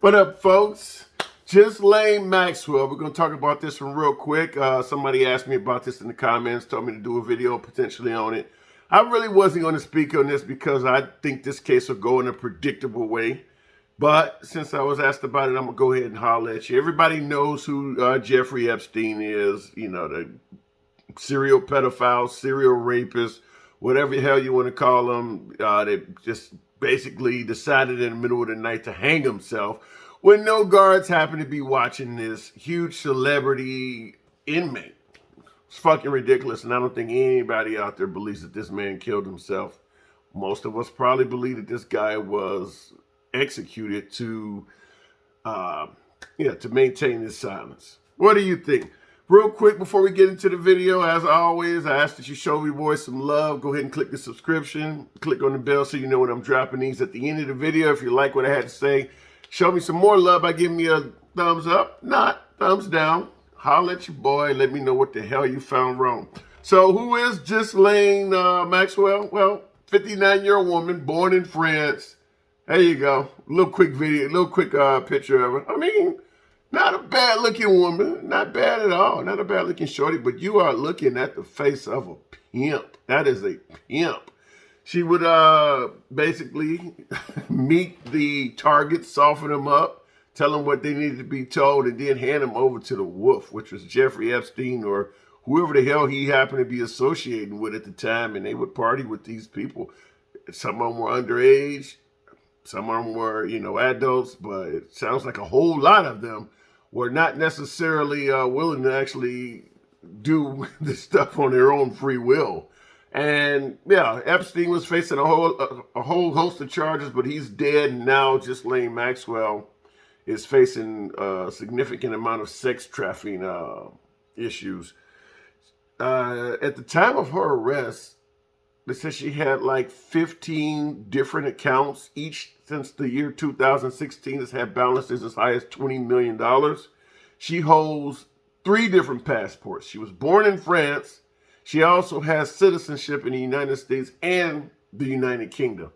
What up, folks? Ghislaine Maxwell. We're going to talk about this one real quick. Somebody asked me about this in the comments, told me to do a video potentially on it. I really wasn't going to speak on this because I think this case will go in a predictable way. But since I was asked about it, I'm going to go ahead and holler at you. Everybody knows who Jeffrey Epstein is, you know, the serial pedophile, serial rapist, whatever the hell you want to call him. They just basically decided in the middle of the night to hang himself when no guards happened to be watching this huge celebrity inmate. It's fucking ridiculous, and I don't think anybody out there believes that this man killed himself. Most of us probably believe that this guy was executed to maintain his silence. What do you think? Real quick before we get into the video, as always, I ask that you show me boys some love. Go ahead and click the subscription. Click on the bell so you know when I'm dropping these at the end of the video. If you like what I had to say, show me some more love by giving me a thumbs up, not thumbs down. Holler at your boy. Let me know what the hell you found wrong. So who is Ghislaine Maxwell? Well, 59-year-old woman, born in France. There you go. A little quick video, a little quick picture of her. I mean, not a bad looking woman, not bad at all, not a bad looking shorty, but you are looking at the face of a pimp. That is a pimp. She would basically meet the target, soften them up, tell them what they needed to be told, and then hand them over to the wolf, which was Jeffrey Epstein or whoever the hell he happened to be associating with at the time, and they would party with these people. Some of them were underage, some of them were, adults, but it sounds like a whole lot of them were not necessarily willing to actually do this stuff on their own free will. And yeah, Epstein was facing a whole host of charges, but he's dead. And now Ghislaine Maxwell is facing a significant amount of sex trafficking issues. At the time of her arrest, they said she had like 15 different accounts. Each since the year 2016 has had balances as high as $20 million. She holds 3 different passports. She was born in France. She also has citizenship in the United States and the United Kingdom.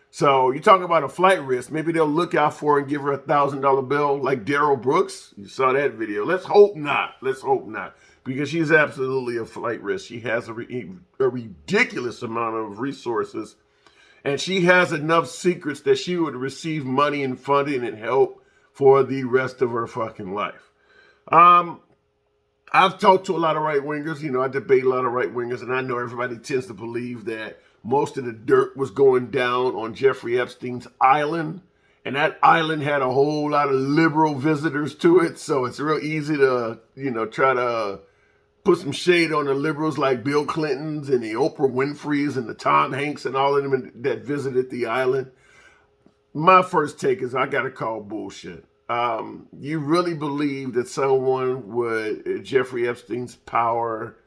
So you talk about a flight risk. Maybe they'll look out for her and give her a $1,000 bill like Daryl Brooks. You saw that video. Let's hope not. Let's hope not. Because she's absolutely a flight risk. She has a ridiculous amount of resources. And she has enough secrets that she would receive money and funding and help for the rest of her fucking life. I've talked to a lot of right-wingers. I debate a lot of right-wingers, and I know everybody tends to believe that most of the dirt was going down on Jeffrey Epstein's island, and that island had a whole lot of liberal visitors to it, so it's real easy to, try to put some shade on the liberals like Bill Clinton's and the Oprah Winfrey's and the Tom Hanks and all of them that visited the island. My first take is I got to call bullshit. You really believe that someone with Jeffrey Epstein's power,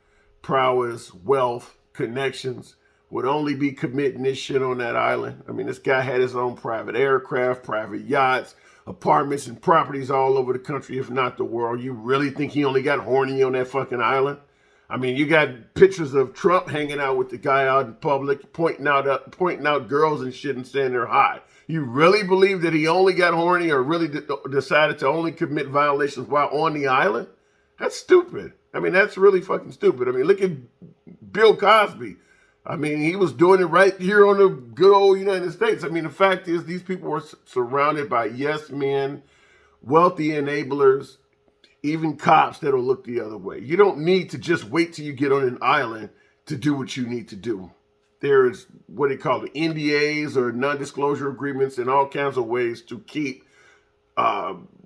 prowess, wealth, connections would only be committing this shit on that island? I mean, this guy had his own private aircraft, private yachts, apartments and properties all over the country, if not the world. You really think he only got horny on that fucking island? I mean, you got pictures of Trump hanging out with the guy out in public, pointing out girls and shit and saying they're hot. You really believe that he only got horny or really decided to only commit violations while on the island? That's stupid. I mean, that's really fucking stupid. I mean, look at Bill Cosby. I mean, he was doing it right here on the good old United States. I mean, the fact is these people were surrounded by yes men, wealthy enablers, even cops that'll look the other way. You don't need to just wait till you get on an island to do what you need to do. There's what they call the NDAs or non-disclosure agreements and all kinds of ways to keep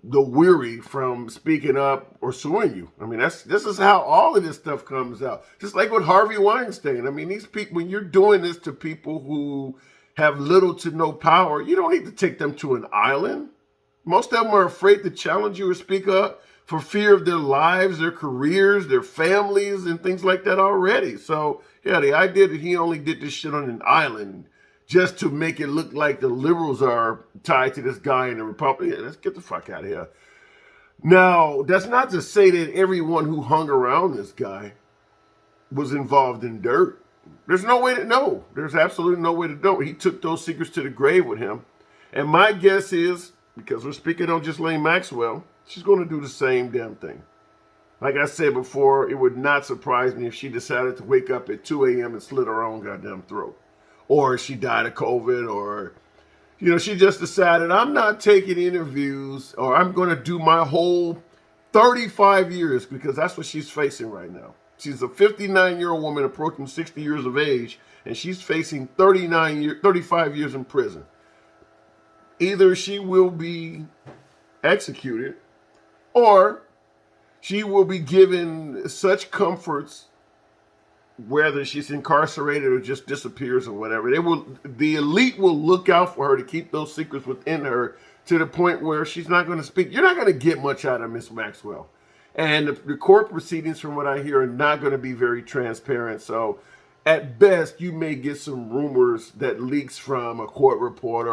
the weary from speaking up or suing you. I mean, this is how all of this stuff comes out. Just like with Harvey Weinstein. I mean, these people, when you're doing this to people who have little to no power, you don't need to take them to an island. Most of them are afraid to challenge you or speak up for fear of their lives, their careers, their families, and things like that already. So, yeah, the idea that he only did this shit on an island just to make it look like the liberals are tied to this guy in the Republic. Yeah, let's get the fuck out of here. Now, that's not to say that everyone who hung around this guy was involved in dirt. There's no way to know. There's absolutely no way to know. He took those secrets to the grave with him. And my guess is because we're speaking on Ghislaine Maxwell, she's going to do the same damn thing. Like I said before, it would not surprise me if she decided to wake up at 2 a.m. and slit her own goddamn throat. Or she died of COVID, or, she just decided, I'm not taking interviews, or I'm going to do my whole 35 years, because that's what she's facing right now. She's a 59-year-old woman approaching 60 years of age, and she's facing 35 years in prison. Either she will be executed, or she will be given such comforts, whether she's incarcerated or just disappears or whatever. The elite will look out for her to keep those secrets within her to the point where she's not going to speak. You're not going to get much out of Miss Maxwell. And the court proceedings, from what I hear, are not going to be very transparent. So at best, you may get some rumors that leaks from a court reporter